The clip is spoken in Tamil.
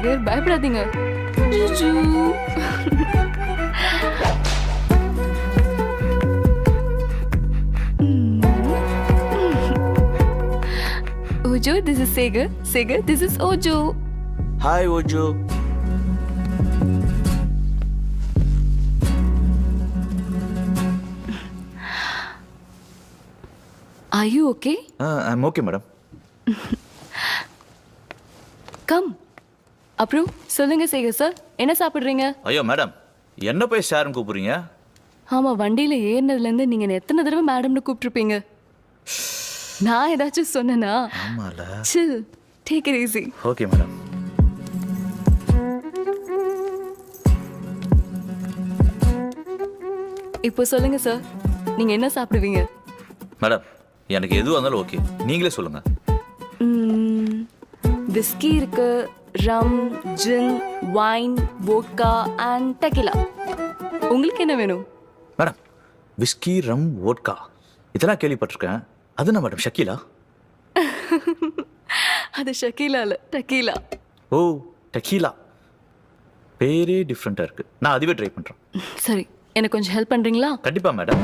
சேகர், பயப்படாதீங்க. ஜூஜூ. Ojo, this is Sagar. Sagar, this is Ojo. Hi, Ojo. Are you okay? I'm okay, madam. Come. அப்புறம் சொல்லுங்க சேகர் சார், என்ன சாப்பிடுறீங்க? ஐயோ மேடம், என்ன போய் சார்னு கூப்பிடுறீங்க? ஆமா, வண்டியில ஏறினதுலேருந்து நீங்க என்ன எத்தனை தடவை மேடம்னு கூப்பிட்டுருப்பீங்க? நான் ஏதாச்சும் சொன்னேனா? ஆமால. Chill. Take it easy. Okay madam. இப்போ சொல்லுங்க சார், நீங்க என்ன சாப்பிடுவீங்க? மேடம், எனக்கு எதுவாக இருந்தாலும் ஓகே, நீங்களே சொல்லுங்க. விஸ்கி இருக்கு, ரம், ஜின், வைன், வோட்கா அண்ட் டெகிலா. உங்களுக்கு என்ன வேணும்? மேடம், விஸ்கி, ரம், வோட்கா இதெல்லாம் கேள்விப்பட்டிருக்கேன். அதுனா மேடம் ஷக்கீலா? அது ஷக்கீலா இல்ல, டெகீலா. ஓ, டெக்கீலா. பேரே டிஃப்ரெண்ட்டாக இருக்குது. நான் அதுவே ட்ரை பண்ணுறேன். சரி, எனக்கு கொஞ்சம் ஹெல்ப் பண்றீங்களா? கண்டிப்பாக மேடம்.